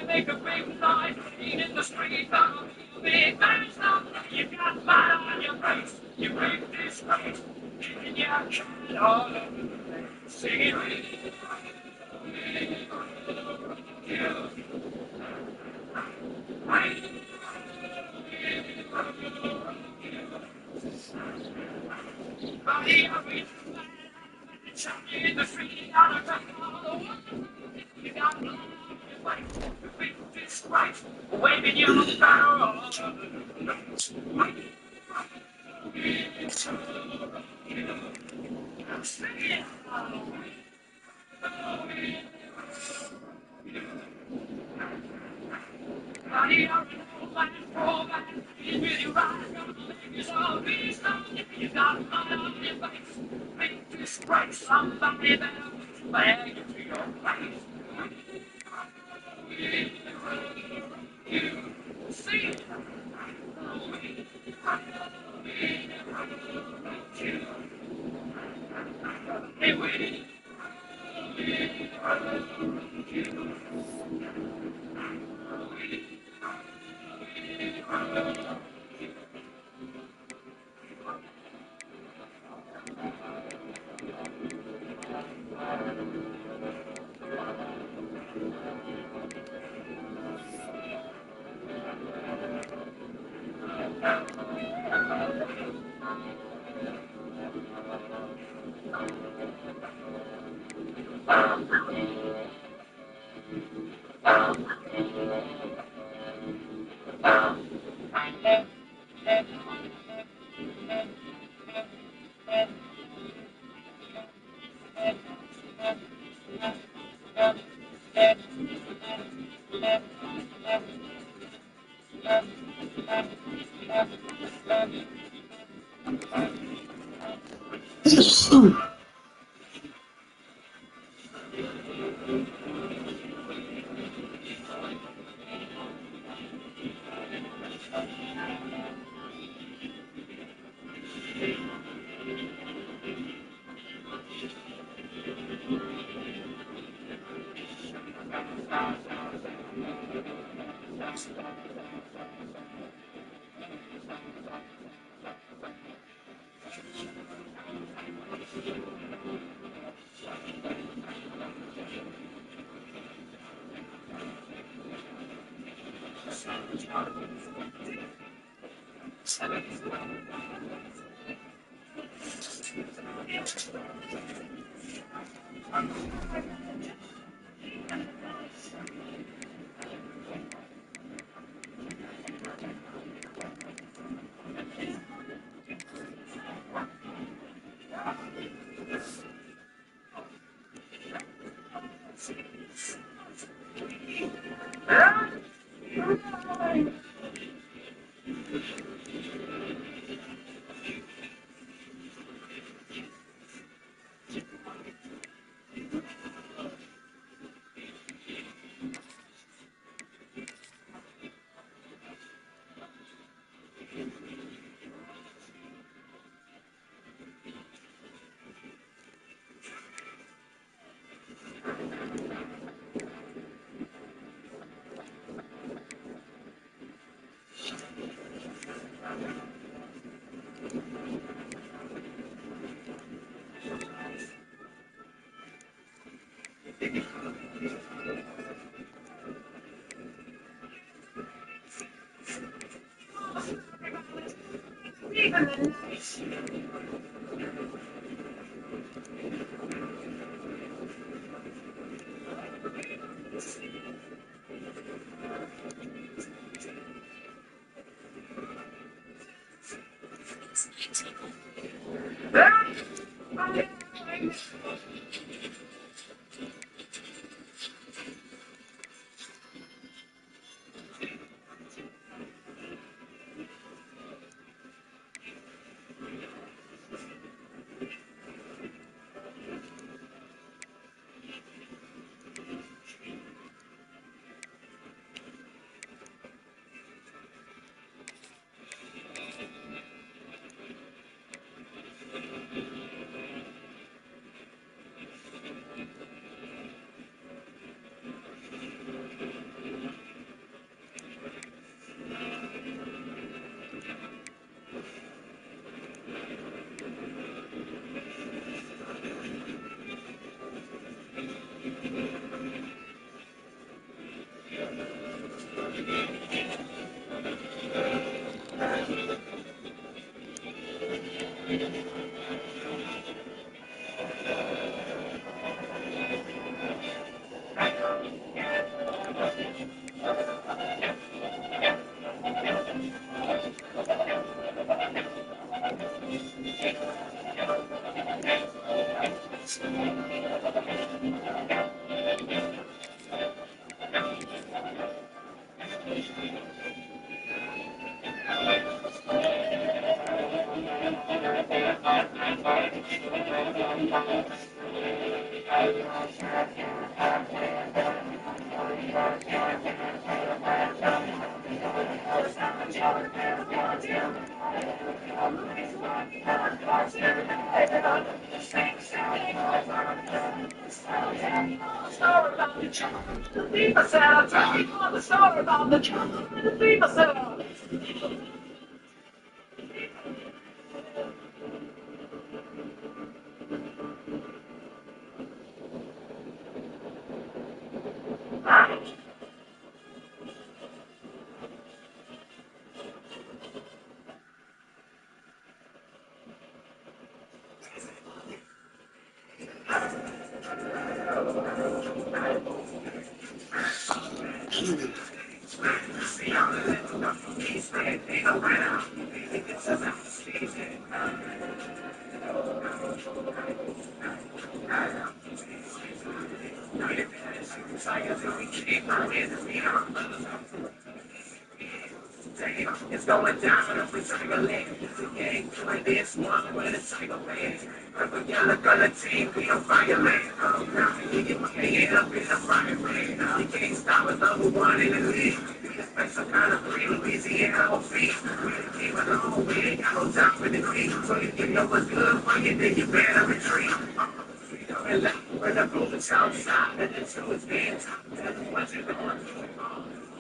Make a big noise, in the street, big man stuff. You got mud on your face, you big disgrace, in your cat all over the place. Singing, in the street, on the top of the world, you got blood on your face, you big disgrace, waving your banner all over the place. You got mud on your face, big disgrace. Somebody better put your bag into your place. See, Leave us out, tell me all the story about the trouble, leave us out. It's going down if we take a leg. It's a game like this one when it's like a leg. Purple yellow color team, we on fire land. Oh, now you get my head up in the fire land. You can't stop us, number one in the league. We just make some kind of free Louisiana on feet. We just came along, we ain't got no time for the creek. So if you know what's good for you, then you better retreat. And left where the moving outside, and the two is being top. That's what you're going through.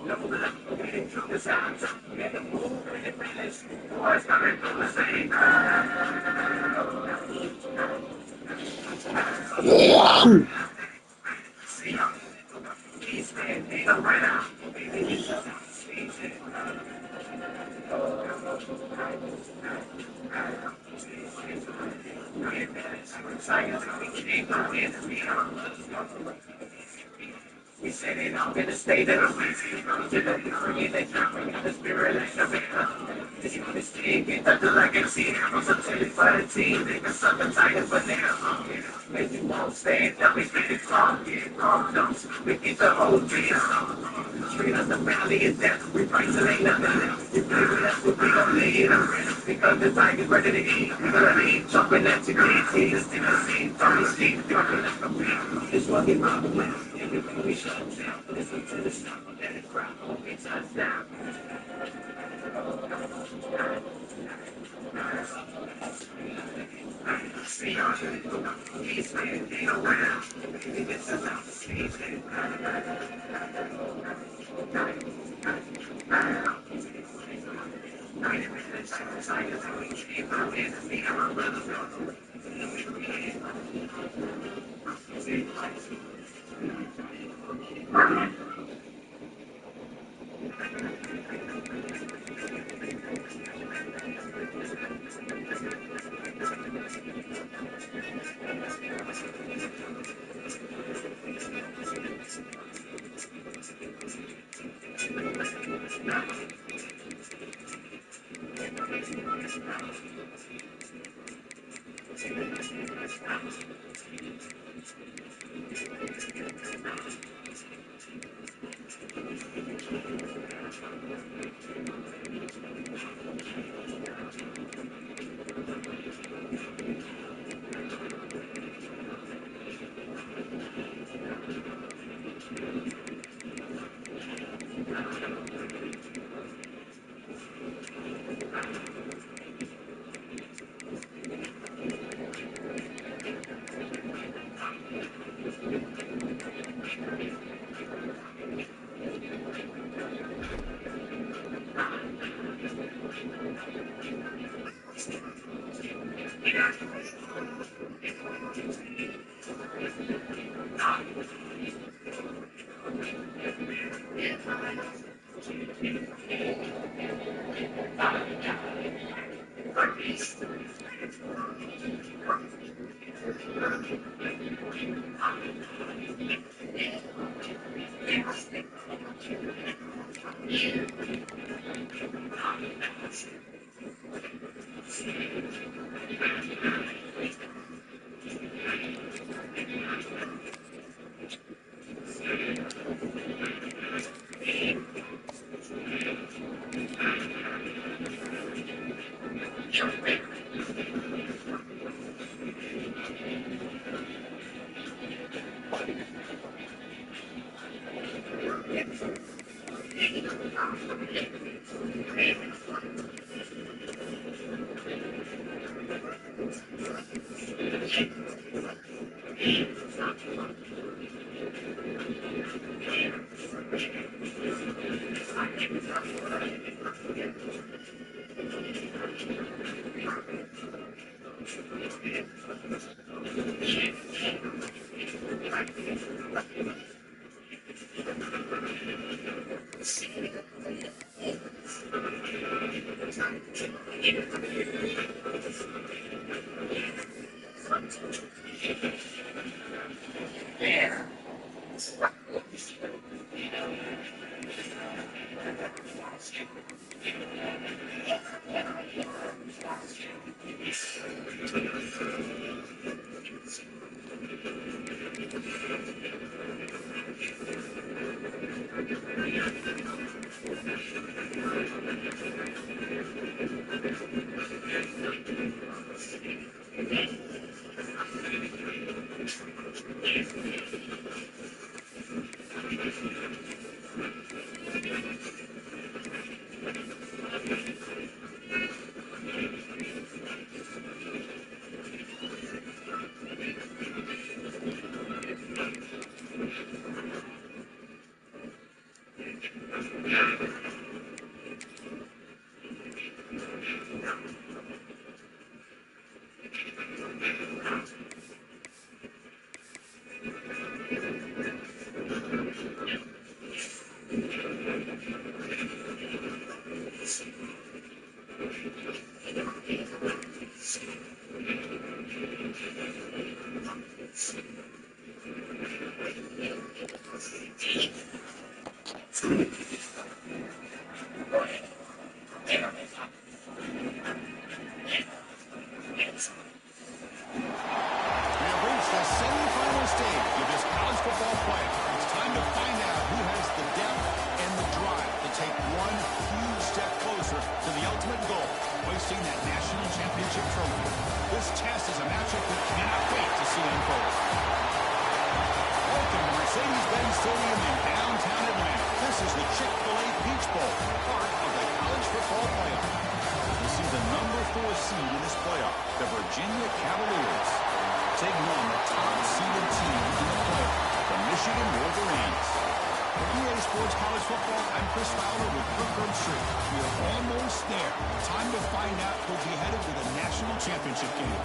No left, we're getting through the sound. Get the move, and the finish. Boys coming through the same. See how he's standing around. Baby, he's just sleeping. We said it all in a state of emergency. Bringing the jumping on the spirit like a man. This one is king, get the legacy. I'm so telling for the team. They got something tighter for now. Make you won't stand up, we get it strong. Get calm, don't we get the whole deal. Straight up the valley of death, we fight till ain't nothing left. You play with us, we'll be gon' lay it up. Because the tiger's ready to eat. We're gonna eat, jumping at your feet. See this thing I see, Tony Steve, jumping at the beat. This one get robbed with. Everything we shut down. Listen to the sound, let it cry, won't be touched down. See how he's standing around. He gets us out the sleeves. Semifinal stage of this college football playoff. It's time to find out who has the depth and the drive to take one huge step closer to the ultimate goal, hoisting that national championship trophy. This test is a matchup we cannot wait to see unfold. Welcome to Mercedes-Benz Stadium in downtown Atlanta. This is the Chick-fil-A Peach Bowl, part of the college football playoff. We see the number 4 seed in this playoff, the Virginia Cavaliers, taking on the top-seeded team in the playoff, the Michigan Wolverines. For EA Sports College Football, I'm Chris Fowler with Kirkwood Street. We are almost there. Time to find out who'll be headed to the national championship game.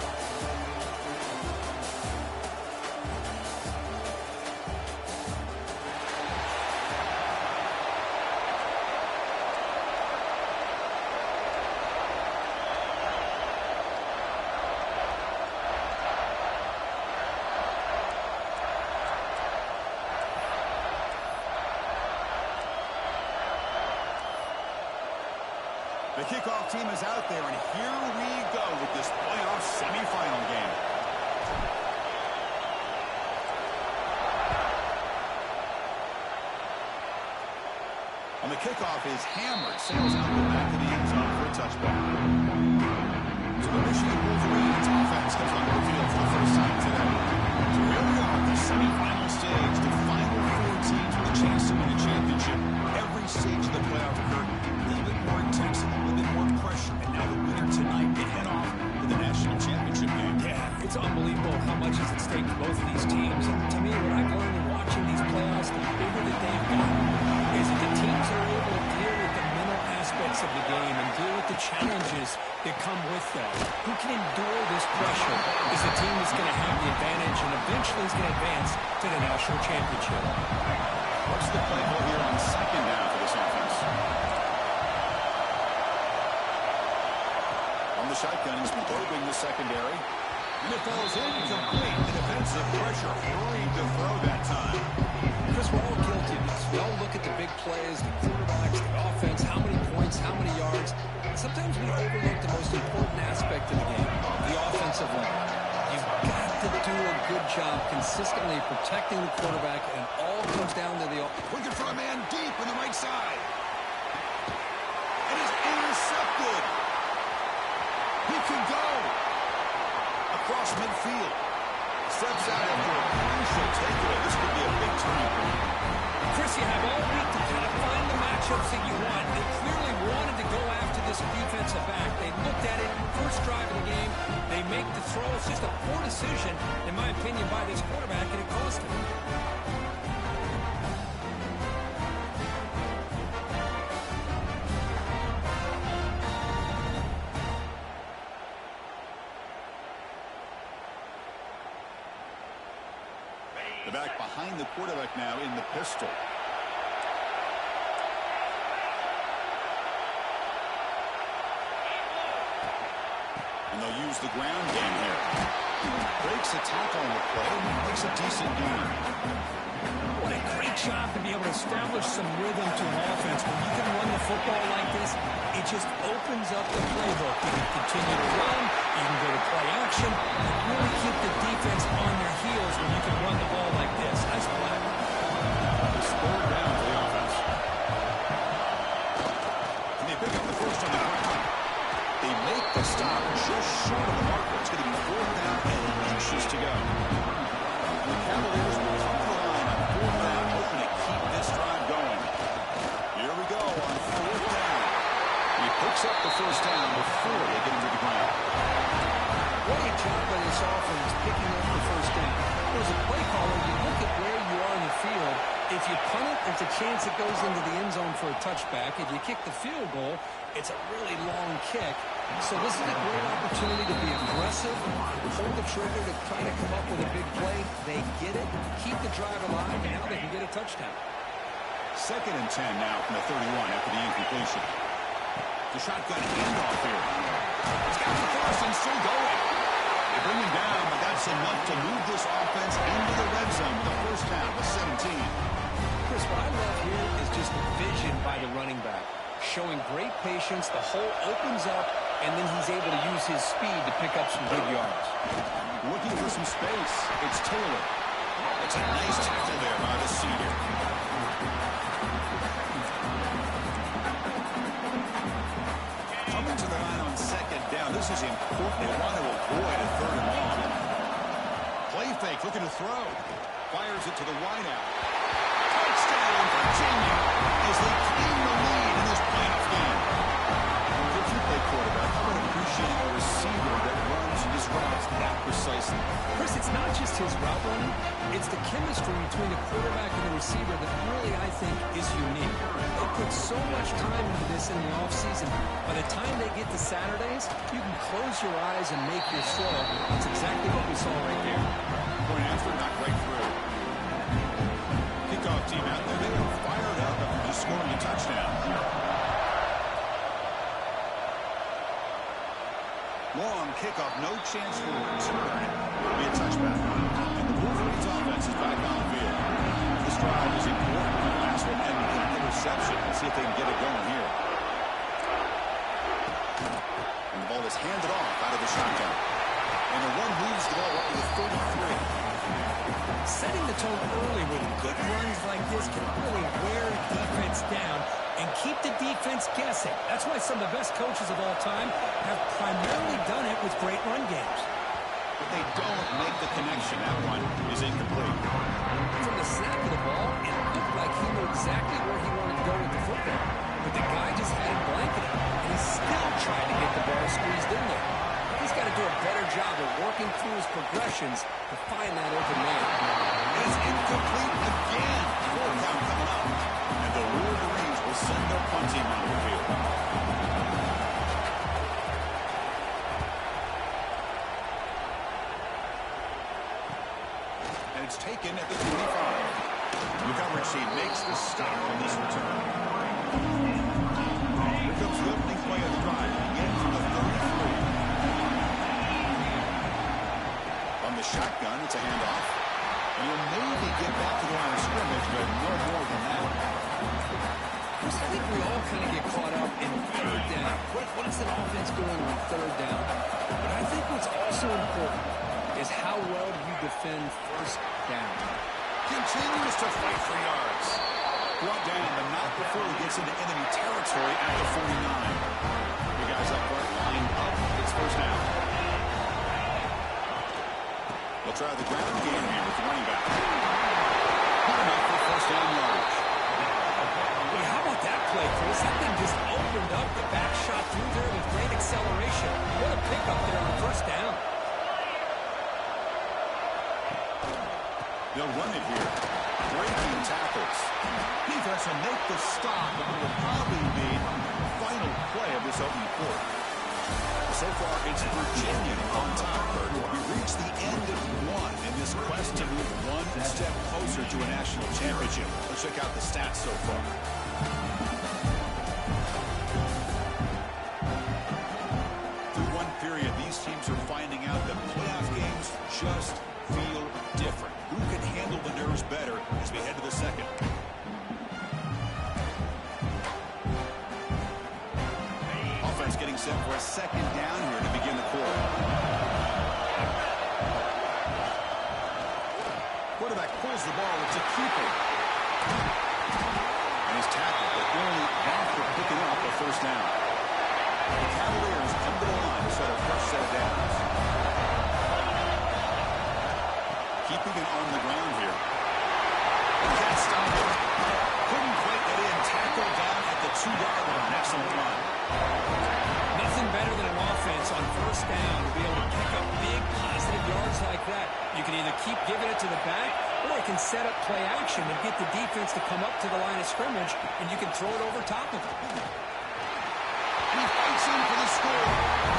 The kickoff team is out there, and here we go with this playoff semifinal game. On the kickoff is hammered, sails out the back of the end zone for a touchback. So the Michigan Wolverines offense comes onto the field for the first time today. So here we are at the semifinal stage, the final 4 teams with a chance to win the championship. Every stage of the playoff curtain, a little bit more intensity, a little bit more pressure, and now the winner tonight can head off to the national championship game. Yeah, it's unbelievable how much is at stake for both of these teams. And to me, what I've learned in watching these playoffs, the bigger that they've gotten, is that the teams are able to deal with the mental aspects of the game and deal with the challenges that come with that. Who can endure this pressure is the team that's going to have the advantage and eventually is going to advance to the national championship. What's the play call here on second down for this offense? the shotgun. He's probing the secondary. And it falls incomplete. The defensive pressure hurried to throw that time. Chris, we're all guilty of this. We all look at the big plays, the quarterbacks, the offense, how many points, how many yards. Sometimes we overlook the most important aspect of the game, the offensive line. You've got to do a good job consistently protecting the quarterback, and it all comes down to the offense. Looking for a man deep on the right side. It is intercepted. He can go across midfield. Steps out after a crucial takeaway. This could be a big turning point. Chris, you have all week to kind of find the matchups that you want. They clearly wanted to go after this defensive back. They looked at it first drive of the game. They make the throw. It's just a poor decision, in my opinion, by this quarterback, and it cost him. The back behind the quarterback now in the pistol. And they'll use the ground game here. Breaks a tackle on the play. Makes a decent gain. What a great job to be able to establish some rhythm to an offense. When you can run the football like this, it just opens up the playbook. You can continue to run. You can go to play action. And really keep the defense on their heels when you can run the ball like this. Nice play. It's third down for the offense. And they pick up the first on the ground. They make the stop just short of the marker. It's going to be fourth down and inches to go. The Cavaliers will come to the line on fourth down, hoping to keep this drive going. Here we go on fourth down. He picks up the first down before they get into the ground. Great job by this offense picking up the first down. As a play caller, you look at where you are in the field. If you punt it, there's a chance it goes into the end zone for a touchback. If you kick the field goal, it's a really long kick. So this is a great opportunity to be aggressive, pull the trigger to try to come up with a big play. They get it, keep the drive alive, and now they can get a touchdown. 2nd and 10 now from the 31 after the incompletion. The shotgun handoff here. It's got the first and still going. They bring him down, but that's enough to move this offense into the red zone with the first down with 17. Chris, what I love here is just vision by the running back. Showing great patience, the hole opens up, and then he's able to use his speed to pick up some big yards. Looking for some space, it's Taylor. It's a nice tackle there by the senior. Coming to the line on 2nd down. This is important. They want to avoid a 3rd and long. Play fake, looking to throw. Fires it to the wideout. Touchdown, Virginia, as they claim the lead in this playoff game. If you play quarterback, I would appreciate a receiver that runs his routes that precisely. Chris, it's not just his route running. It's the chemistry between the quarterback and the receiver that really, I think, is unique. They put so much time into this in the offseason. By the time they get to Saturdays, you can close your eyes and make your throw. That's exactly what we saw right there. Point after, not right through. Kickoff team out there. They are fired up after just scoring a touchdown. Long kickoff, no chance for a return. It'll be a touchback. And the Wolverines offense is back on the field. This drive is important. The last one ended with an interception. Let's see if they can get it going here. And the ball is handed off out of the shotgun. And the one moves the ball up to the 33. Setting the tone early with good runs like this can really wear defense down and keep the defense guessing. That's why some of the best coaches of all time have primarily done it with great run games. But they don't make the connection. That one is incomplete. From the snap of the ball, it looked like he knew exactly where he wanted to go with the football. But the guy just had him blanketed, and he still tried to get the ball squeezed in there. He's got to do a better job of working through his progressions to find that open man. It's incomplete again. Fourth down coming up. And the Wolverines will send their punt team on the field. And it's taken at the 25. The coverage team makes the stop on this return. Here comes the opening play of the drive. Again from the 33. the shotgun. It's a handoff. And he'll maybe get back to the line of scrimmage, but no more than that. I think we all kind of get caught up in third down. What is an offense doing on third down? But I think what's also important is how well you defend first down. Continues to fight for yards. Brought down, but not before he gets into enemy territory at the 49. The guys up front lined up. It's first down. They'll try the ground game here with the running back. Good enough for first down yardage. Hey, how about that play, Chris? That thing just opened up. The back shot through there with great acceleration. What a pickup there on first down. They'll run it here. Breaking tackles. Defense will make the stop, and will probably be the final play of this opening quarter. So far, it's Virginia on top. We reached the end of one in this quest to move one step closer to a national championship. Let's check out the stats so far. Through one period, these teams are finding out that playoff games just feel different. Who can handle the nerves better as we head to the second? Offense getting set for a second down here to begin the quarter. Quarterback pulls the ball. It's a keeper. And he's tackled, but only after picking up a first down. The Cavaliers come to the line to set a fresh set of downs. Keeping it on the ground here. Can't stop it. Couldn't quite get in. Tackled down at the 2-yard line. Excellent run. Nothing better than an offense on first down to be able to pick up big positive yards like that. You can either keep giving it to the back, or it can set up play action and get the defense to come up to the line of scrimmage, and you can throw it over top of it. And he fights in for the score.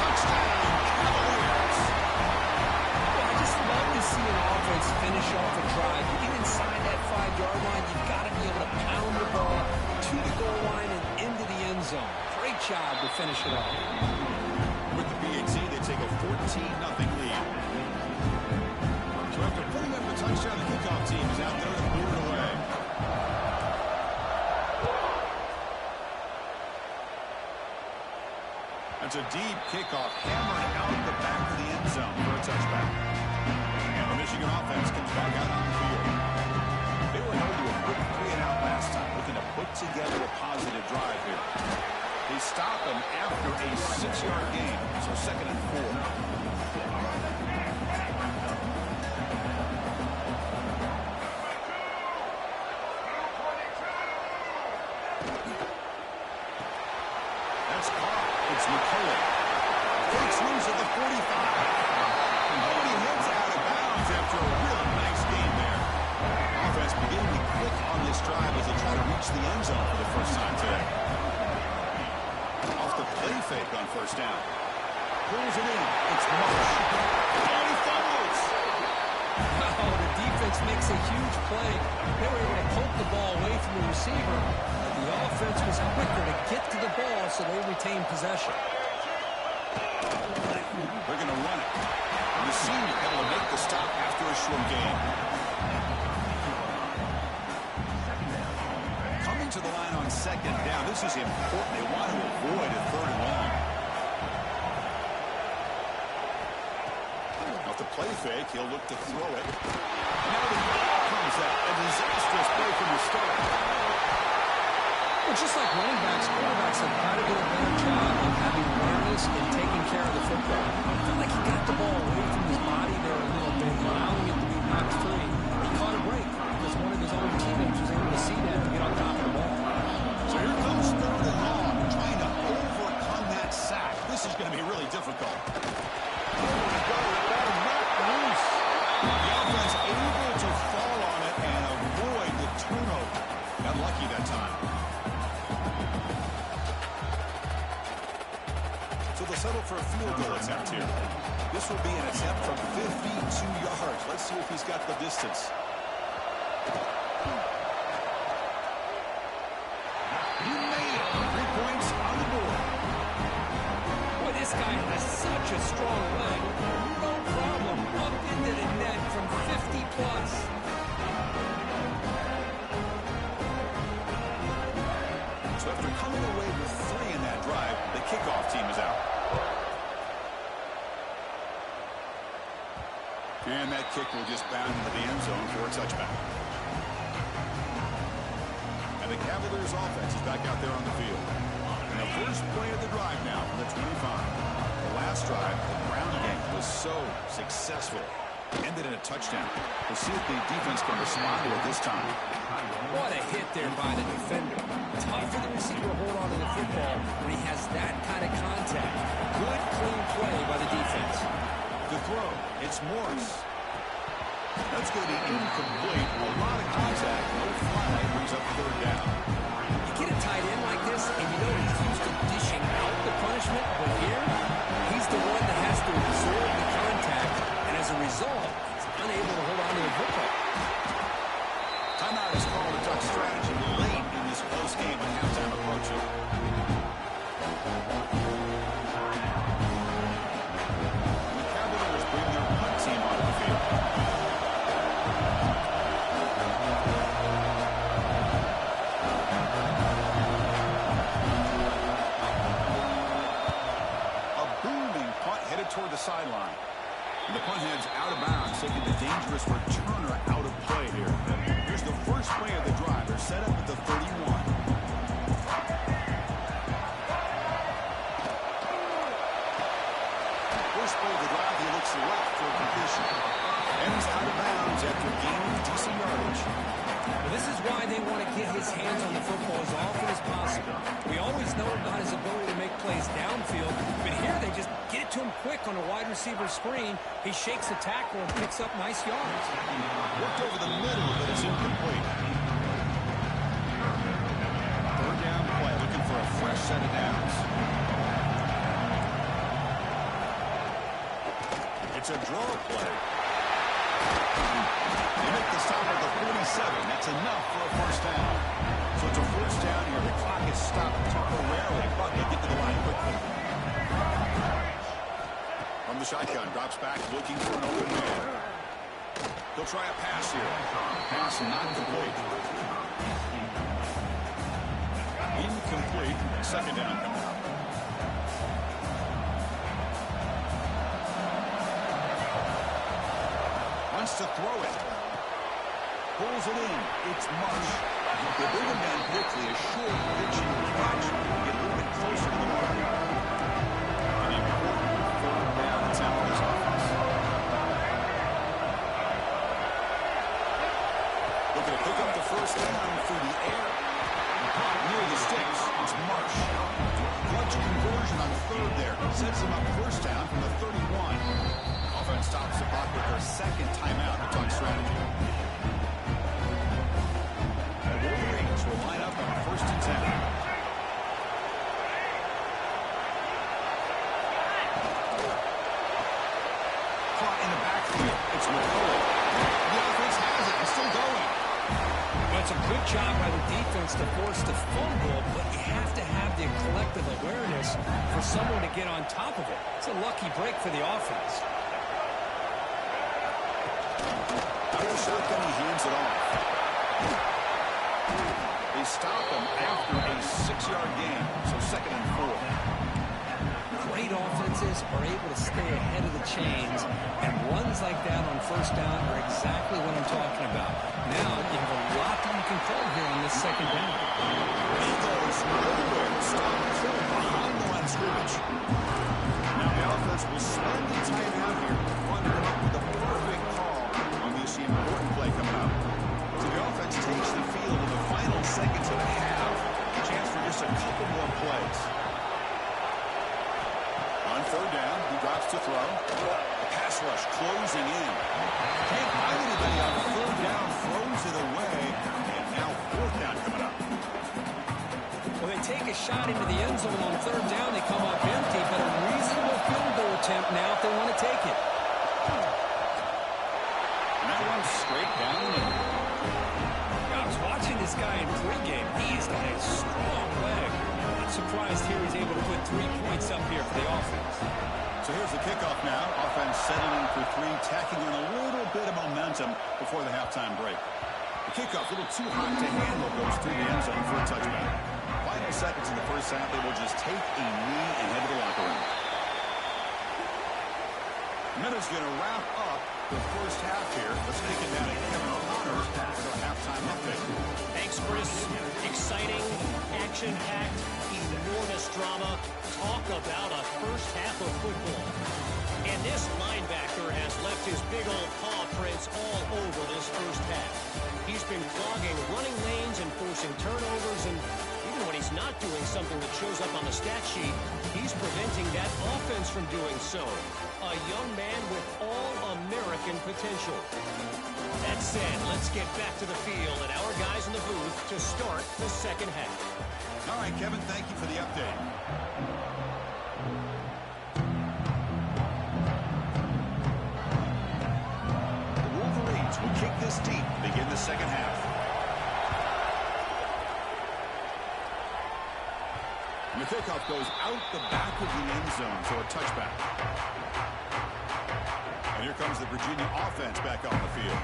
Touchdown, Cavaliers. Well, I just love to see an offense finish off a drive. You get inside that 5-yard line, you've got to be able to pound the ball to the goal line and into the end zone. Great job to finish it off. With the BHC, they take a 14-0 lead. So after putting up a touchdown, the kickoff team is out there to clear it away. That's a deep kickoff, hammered out the back of the end zone for a touchback. And the Michigan offense comes back out on the field. They were held to a quick 3-and-out last time, looking to put together a positive drive here. They stop him after a 6-yard gain, so 2nd and 4. That's caught. It's McCullough. Takes loose at the 45. And he hits out of bounds after a real nice game there. Offense beginning to click on this drive as they try to reach the end zone for the first time today. Off the play fake on first down. Pulls it in. It's Marsh. And he fumbles. Wow, the defense makes a huge play. They were able to poke the ball away from the receiver. The offense was quicker to get to the ball, so they retained possession. They're going to run it. And the senior able to make the stop after a short game. Coming to the line on second down. This is important. They want to avoid a 3rd and long. Off the play fake, he'll look to throw it. Now the ball comes out. A disastrous play from the start. Well, just like running backs, quarterbacks have got to do a better job of having awareness and taking care of the football. I felt like he got the ball away from his body there a little bit, allowing it to be knocked free. He caught a break because one of his own teammates was able to see that and get on top of the ball. So here comes 3rd and long, trying to overcome that sack. This is going to be really difficult. Oh, my God, that is knocked loose. The offense able to fall on it and avoid the turnover. Got lucky that time. So they'll settle for a field goal attempt here. This will be an attempt from 52 yards. Let's see if he's got the distance. He made it. 3 points on the board. Boy, this guy has such a strong leg. No problem up into the net from 50 plus. So after coming away with 3 in that drive, the kickoff team is out. And that kick will just bound into the end zone for a touchback. And the Cavaliers offense is back out there on the field. And the first play of the drive now from the 25. The last drive, the ground game was so successful. Ended in a touchdown. We'll see if the defense can respond to it this time. What a hit there by the defender. Tough for the receiver to hold on to the football when he has that kind of contact. Good, clean play by the defense. The throw, it's Morris. That's going to be incomplete. A lot of contact. No flag brings up 3rd down. You get a tight end like this, and you know he's used to dishing out the punishment, but here, he's the one that has to absorb the contact, and as a result, he's unable to hold on to the football. Timeout is called a Duck strategy late in this close game with halftime approaching. The Cavaliers bring their punt team onto the field. A booming punt headed toward the sideline. And the punt heads out of bounds, taking the dangerous returner out of play here. Here's the first play of the drive. They're set up at the 31. First play of the drive, he looks left for a completion. And he's out of bounds after gaining decent yardage. Well, this is why they want to get his hands on the football as often as possible. We always know about his ability to make plays downfield, but here they just get it to him quick on a wide receiver screen. He shakes the tackle and picks up nice yards. Worked over the middle, but it's incomplete. 3rd down play, looking for a fresh set of downs. It's a draw play. They make the stop at the 47. That's enough for a first down. So it's a first down here. The clock is stopped temporarily, but they get to the line quickly. From the shotgun, drops back, looking for an open man. He'll try a pass here. Pass not complete. Incomplete. 2nd down coming up. Wants to throw it. Pulls it in. It's Marsh. They bring him down quickly. A short pitching catch. Get a little bit closer to the mark. An important 3rd down attempt for this offense. Looking to pick up the first down through the air. Near the sticks. It's Marsh. Clutch conversion on 3rd there. Sets him up first down from the 31. Offense stops the clock with their 2nd timeout to talk strategy. The Wolverines will line up on 1st and 10. Caught in the backfield. It's McCullough. The offense has it. It's still going. Well, it's a good job by the defense to force the fumble, but you have to have the collective awareness for someone to get on top of it. It's a lucky break for the offense. Out of the shotgun, he hands it off. They stop him after a 6-yard gain, so 2nd and 4. Great offenses are able to stay ahead of the chains, and runs like that on first down are exactly what I'm talking about. Now you have a lot that you can call here on this 2nd down. He goes nowhere. Stop behind the line of scrimmage. Now the offense will spend the timeout here. Want to come up with a perfect call on this important play coming up. So the offense takes the field in the final seconds of the half. A chance for just a couple more plays. On 3rd down, he drops to throw. The pass rush closing in. Can't find anybody on 3rd down, throws it away. And now 4th down coming up. Well, they take a shot into the end zone on 3rd down. They come up empty, but a reasonable field goal attempt now if they want to take it. And that one's straight down. I was watching this guy in pregame. He's got a strong leg. surprised here he's able to put 3 points up here for the offense. So here's the kickoff now. Offense settling for 3, tacking on a little bit of momentum before the halftime break. The kickoff, a little too hot to handle, goes through the end zone for a touchback. Final seconds in the first half, they will just take a knee and head to the locker room. Minutes going to wrap up the first half here. Let's take it down to Kevin O'Connor's with our halftime update. Thanks, Chris. Exciting, action-packed, enormous drama. Talk about a first half of football. And this linebacker has left his big old paw prints all over this first half. He's been clogging running lanes and forcing turnovers, and even when he's not doing something that shows up on the stat sheet, he's preventing that offense from doing so. A young man with all-American potential. That said, let's get back to the field and our guys in the booth to start the second half. All right, Kevin, thank you for the update. The Wolverines will kick this deep to begin the second half. And the kickoff goes out the back of the end zone, so a touchback. And here comes the Virginia offense back on the field.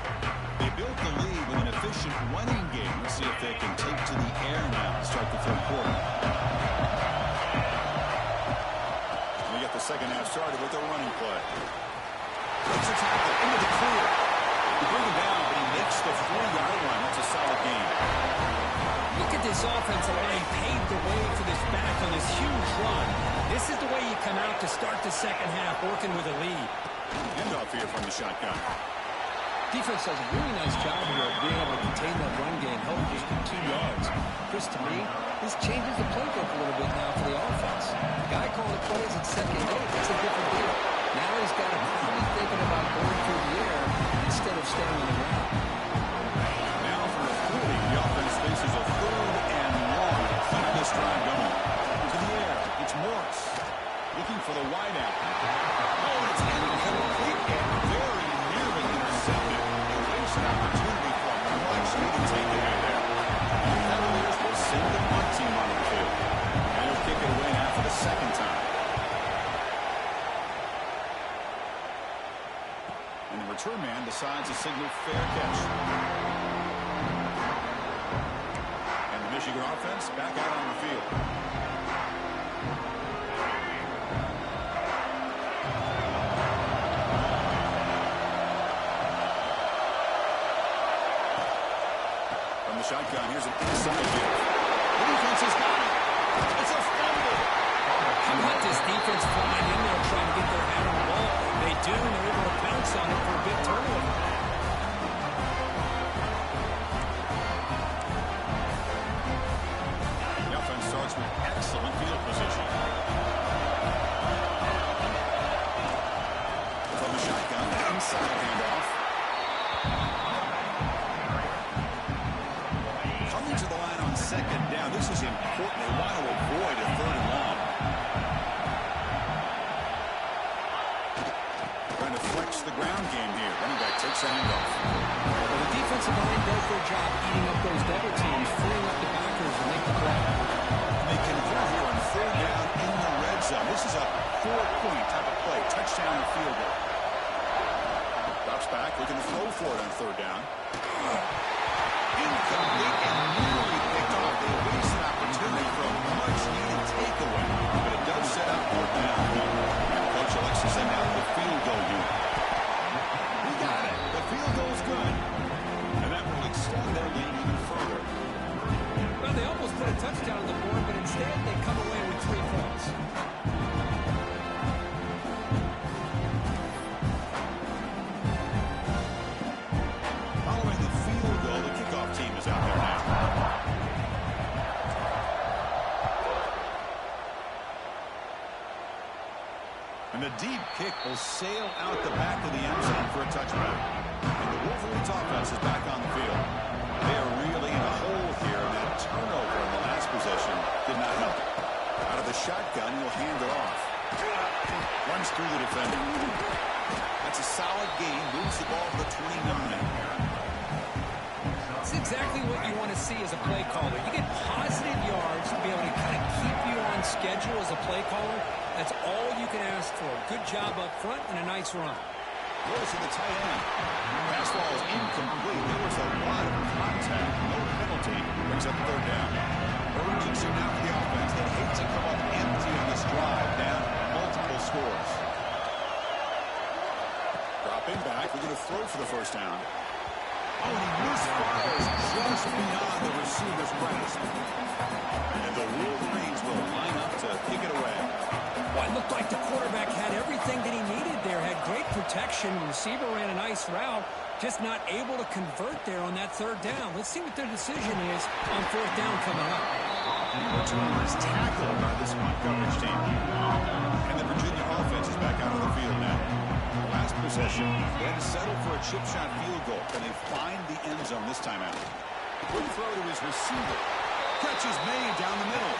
They built the lead with an efficient running game. Let's see if they can take to the air now to start the third quarter. And we get the second half started with a running play. Takes a tackle into the clear. They bring him down, but he makes the 4-yard line. That's a solid game. Look at this offensive line paved the way for this back on this huge run. This is the way you come out to start the second half, working with a lead. Handoff here from the shotgun. Defense does a really nice job here of being able to contain that run game, help just 2 yards. Chris, to me, this changes the playbook a little bit now for the offense. The guy calling plays at second day, that's a different deal. Now he's got to probably thinking about going through the air instead of staying on the ground. Now from the 40, the offense faces a 3rd and long. Keep this drive going. To the air, it's Morris. Looking for the wideout. Oh, it's incomplete and very nearly intercepted. It wastes an opportunity for a much needed takeaway there. The Cavaliers will send the punt team on the field. And he'll kick it away now for the second time. And the return man decides to signal fair catch. And the Michigan offense back out on the field. Shotgun, here's an inside hit. The defense has got it. It's a fumble. How about this defense flying in there trying to get their hand on the ball? They do, and they're able to pounce on it for a big turnover. The offense starts with excellent field position. From the shotgun, inside handoff. To the line on second down. This is important. They want to avoid a 3rd and long. Trying to flex the ground game here. Running back takes a handoff. Well, the defensive line does their job eating up those double teams, freeing up the backers and make the play. They convert here on 3rd down in the red zone. This is a 4-point type of play. Touchdown or field goal. Drops back. Looking to throw for it on 3rd down. Incomplete and nearly picked off. They waste an opportunity for a much-needed takeaway, but it does set up 4th down. And Coach elects to send out the field goal unit. We got it. The field goal's good, and that will extend their lead even further. Well, they almost put a touchdown on the board, but instead they come away with 3 points. Following the field goal, the kickoff team is out there now. And the deep kick will sail out the back of the end zone for a touchback. And the Wolverines offense is back on the field. They are really in a hole here, and that turnover in the last possession did not help. Out of the shotgun, he'll hand it off. Runs through the defender. That's a solid gain. Moves the ball to the 29. That's exactly what you want to see as a play caller. You get positive yards to be able to kind of keep you on schedule as a play caller, that's all you can ask for. Good job up front and a nice run. Goes to the tight end. Pass ball is incomplete. There was a lot of contact. No penalty. Brings up third down. Urgency now for the offense. They hate to come up empty on this drive. Down multiple scores. Dropping back. We're going to throw for the first down. Oh, and he misfires just beyond the receiver's grasp. And the Wolverines will line up to kick it away. Well, it looked like the quarterback had everything that he needed there. Had great protection. The receiver ran a nice route. Just not able to convert there on that third down. Let's see what their decision is on fourth down coming up. Return is tackled by this coverage team. And the Virginia offense is back out on the field now. Last possession, they had to settle for a chip shot field goal. Can they find the end zone this time out? Quick throw to his receiver. Catch is made down the middle.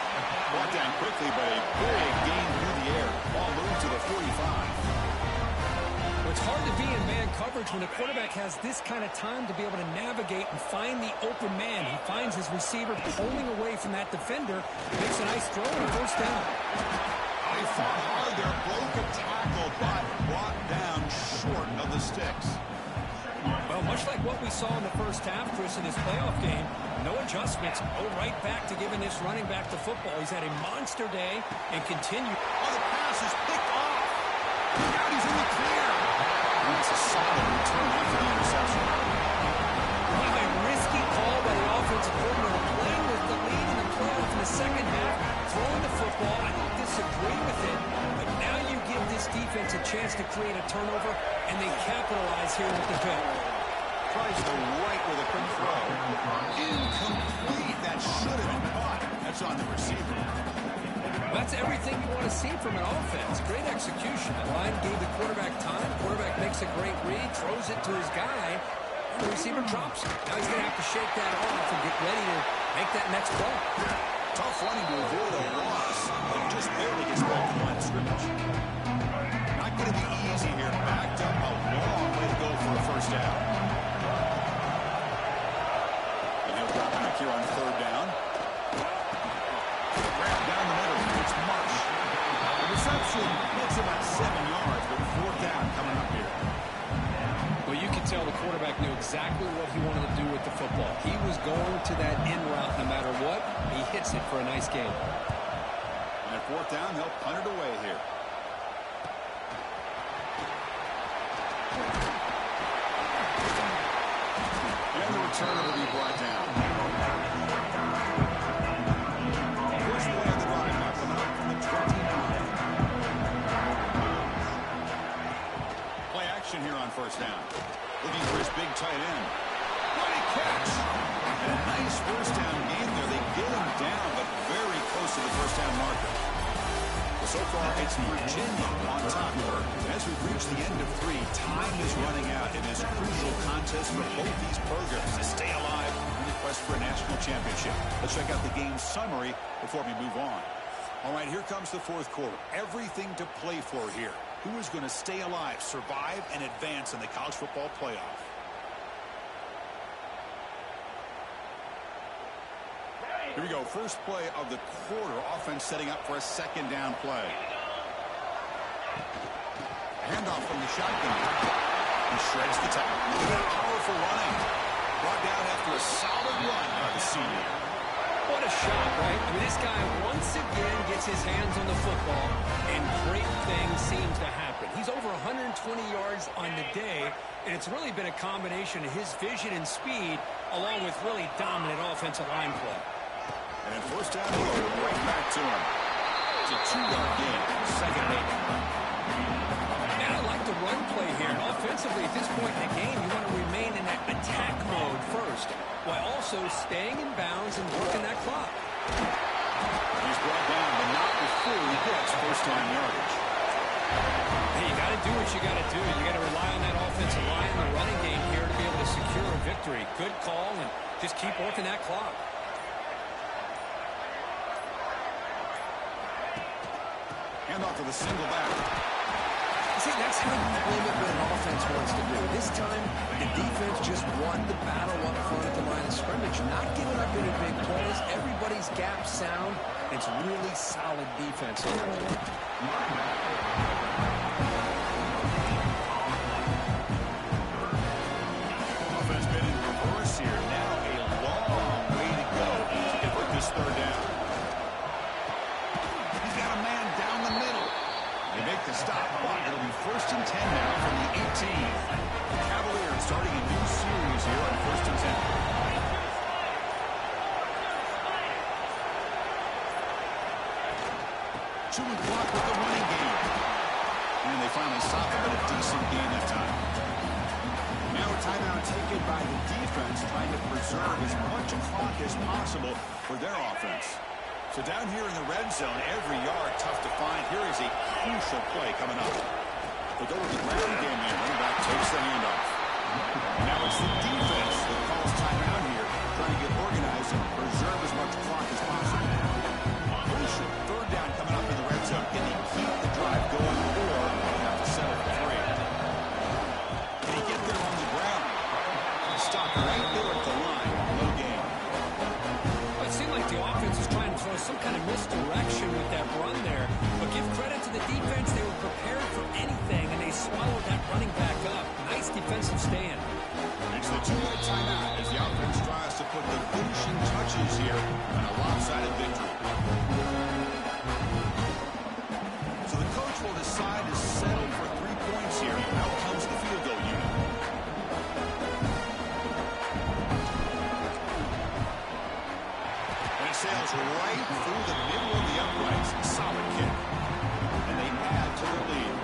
Brought down quickly, but a big gain through the air. Ball moved to the 45. It's hard to be in man coverage when the quarterback has this kind of time to be able to navigate and find the open man. He finds his receiver pulling away from that defender, makes a nice throw and a first down. They fought hard there, broke a tackle, but brought down short of the sticks. Well, much like what we saw in the first half, Chris, in this playoff game, no adjustments. Go right back to giving this running back the football. He's had a monster day and continue. Oh, the pass is picked off. Look out, he's in the clear. That's a solid return after the interception. Well, a risky call by the offensive coordinator, playing with the lead in the playoff in the second half, throwing the football. I don't disagree with it, but now you give this defense a chance to create a turnover, and they capitalize here with the pick. Tries to right with a quick throw. Incomplete. That should have been caught. That's on the receiver. That's everything you want to see from an offense. Great execution. The line gave the quarterback time. Quarterback makes a great read, throws it to his guy, and the receiver drops it. Now he's going to have to shake that off and get ready to make that next play. Tough running to avoid a loss, but just barely gets back to the line of scrimmage. Not going to be easy here. Backed up a long way to go for a first down. And he'll drop back here on third down. Grab down the middle. It's Marsh. The reception makes about 7 yards, but fourth down coming up here. Well, you can tell the quarterback knew exactly what he wanted to do with the football. He was going to that in route no matter what. He hits it for a nice gain. And at fourth down, they'll punt it away here. And the return will be brought down. First play of the drive now coming up from the 29. Play action here on first down. Looking for his big tight end. What a catch! And a nice first down gain there. They get him down, but very close to the first down marker. So far, it's Virginia on top. As we've reached the end of 3, time is running out in this crucial contest for both these programs to stay alive in the quest for a national championship. Let's check out the game summary before we move on. All right, here comes the fourth quarter. Everything to play for here. Who is going to stay alive, survive, and advance in the college football playoff? Here we go. First play of the quarter. Offense setting up for a second down play. Handoff from the shotgun. He shreds the tackle. Powerful running. Brought down after a solid run by the senior. What a shot, right? I mean, this guy once again gets his hands on the football, and great things seem to happen. He's over 120 yards on the day, and it's really been a combination of his vision and speed, along with really dominant offensive line play. And then first down, he'll go right back to him. It's a 2-yard gain. Second and 8. And I like the run play here. Offensively, at this point in the game, you want to remain in that attack mode first, while also staying in bounds and working that clock. He's brought down, but not before he gets first down yardage. Hey, you got to do what you got to do. You got to rely on that offensive line and the running game here to be able to secure a victory. Good call, and just keep working that clock. Handoff to the single back. See, that's how you limit what an offense wants to do. This time, the defense just won the battle up front at the line of scrimmage, not giving up any big plays. Everybody's gap sound, It's really solid defense here. Offense been in reverse here. Now a long way to go to convert this third down. He's got a man down the middle. They make the stop, but it'll be 1st and 10 now from the 18. The Cavaliers starting a new series here on 1st and 10. Chewing clock with the running game. And they finally stop him at a decent gain that time. Now a timeout taken by the defense, trying to preserve as much clock as possible for their offense. So down here in the red zone, every yard tough to find. Here is a crucial play coming up. They go with the ground game here. Running back takes the handoff. Now it's the defense that calls timeout here, trying to get organized and preserve as much clock as possible. Crucial third down coming up in the red zone. Can he keep the drive going, or have to settle for 3? Can he get there on the ground? Stop right there at the line. No gain. Well, it seemed like the offense was trying to throw some kind of misdirection with that run there. But give credit to the defense. They were prepared for anything, and they swallowed that running back up. Nice defensive stand. It's the two-minute timeout as the offense tries to put the finishing touches here on a lopsided victory. So the coach will decide to settle for 3 points here. Out comes the field goal unit. And it sails right through the middle of the uprights. Solid kick. And they add to the lead.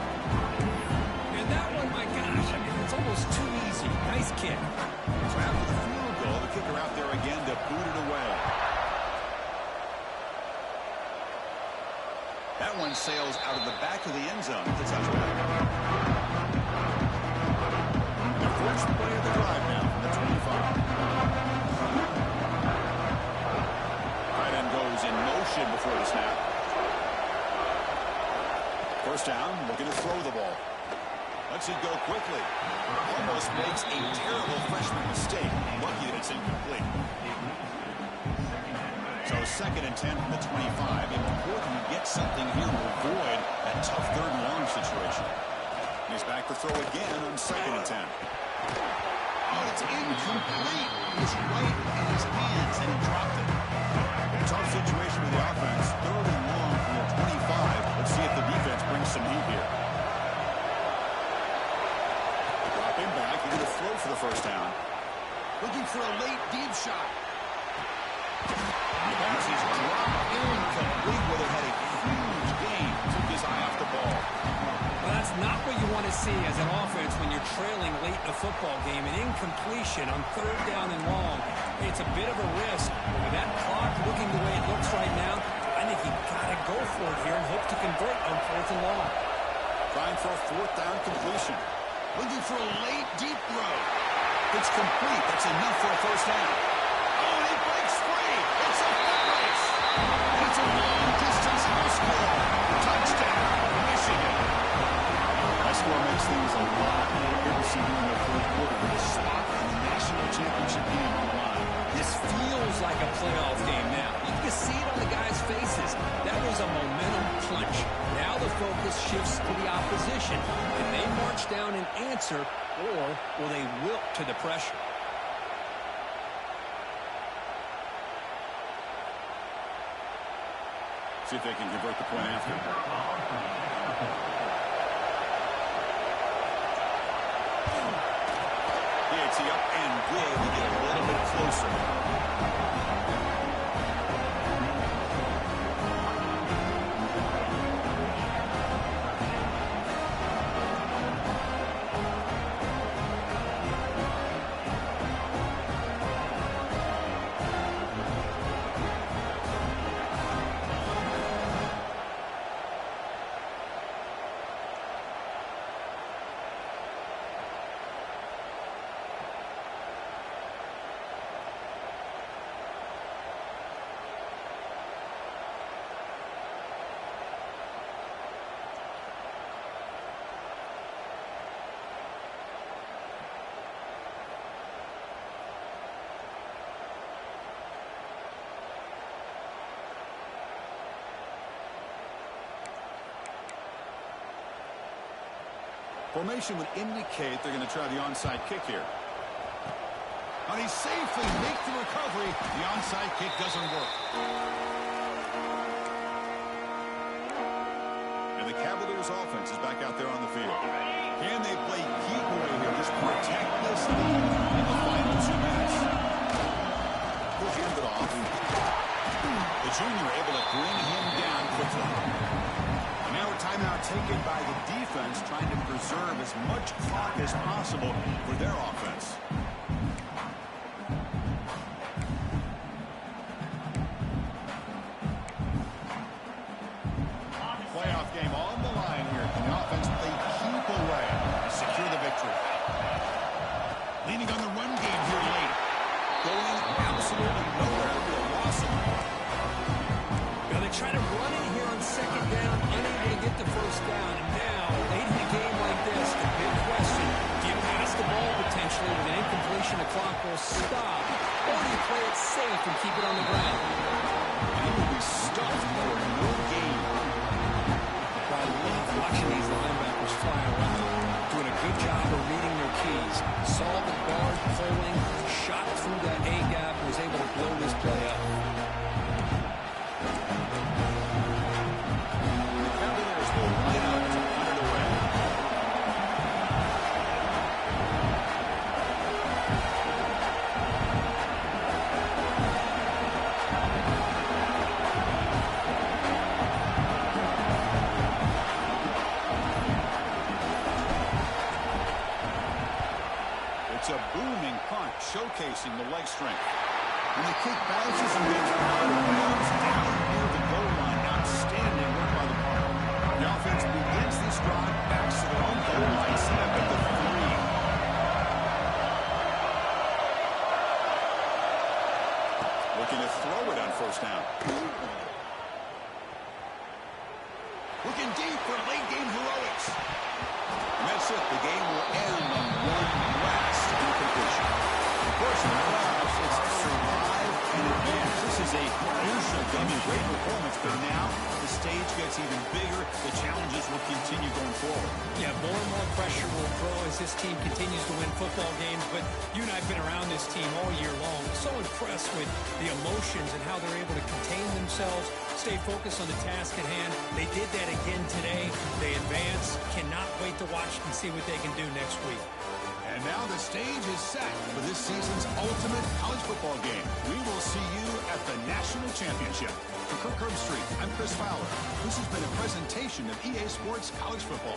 And that one, my gosh, I mean, it's almost too easy. Nice kick. So after the field goal, the kicker out there again to boot it away. That one sails out of the back of the end zone. It's a touchback. The first play of the drive now from the 25. Tight end goes in motion before the snap. First down, looking to throw the ball. Lets it go quickly. Almost makes a terrible freshman mistake. Lucky that it's incomplete. So 2nd and 10 from the 25. Important to get something here to avoid that tough 3rd and long situation. He's back to throw again on 2nd and 10. Oh, it's incomplete. It was right in his hands and he dropped it. A tough situation with the offense. 3rd and long from the 25. Let's see if the defense brings some heat here. Dropping back. He's going to throw for the first down. Looking for a late deep shot. The pass is dropped incomplete, where they had a huge gain. Took his eye off the ball. Well, that's not what you want to see as an offense when you're trailing late in a football game. An incompletion on 3rd down and long. It's a bit of a risk. But with that clock looking the way it looks right now, I think you've got to go for it here and hope to convert on 4th and long. Trying for a 4th down completion. Looking for a late deep throw. It's complete. That's enough for a first down. Oh, and he breaks free. It's a foot race. It's a long-distance house call. Touchdown, Michigan. That score makes things a lot more interesting here in the 4th quarter with a spot in the national championship game on the line. This feels like a playoff game now. You can see it on the guys' faces. That was a momentum punch. Now the focus shifts to the opposition. Can they march down and answer, or will they wilt to the pressure? See if they can convert the point after. It's the up and good to get a little bit closer. Formation would indicate they're going to try the onside kick here. And he safely makes the recovery. The onside kick doesn't work. And the Cavaliers offense is back out there on the field. Can they play keep away here? Just protect this lead in the final 2 minutes. He'll hand it off. The junior able to bring him down quickly. And now a timeout taken by the defense, trying to preserve as much clock as possible for their offense. Playoff game on the line here. Can the offense play keep away and secure the victory? Leaning on the run game here late. Going absolutely nowhere. It'll be a loss of it. Now they try to run in here on second down, unable to get the first down. And now, late in a game like this, the big question, do you pass the ball potentially with an incompletion? The clock will stop. Or do you play it safe and keep it on the ground? And he will be stuffed for no gain. I love watching these linebackers fly around, doing a good job of reading their keys. Saw the guard pulling, shot through that A-gap, was able to blow this play up. The Cavaliers will line up to punt it away. It's a booming punt, showcasing the leg strength. When the kick bounces and gets out of bounds down near the goal line, outstanding work by the punter. The offense begins this drive, backs to their own goal line, set up at the 3. Looking to throw it on first down. Looking deep for late game heroics. And that's it. The game will end on one last incompletion. Of course, in the playoffs, it's survive and advance. This is a crucial W. Great performance, but now the stage gets even bigger. The challenges will continue going forward. Yeah, more and more pressure will grow as this team continues to win football games. But you and I have been around this team all year long. So impressed with the emotions and how they're able to contain themselves, stay focused on the task at hand. They did that again today. They advance. Cannot wait to watch and see what they can do next week. And now the stage is set for this season's ultimate college football game. We will see you at the National Championship. For Kirk Herbstreit, I'm Chris Fowler. This has been a presentation of EA Sports College Football.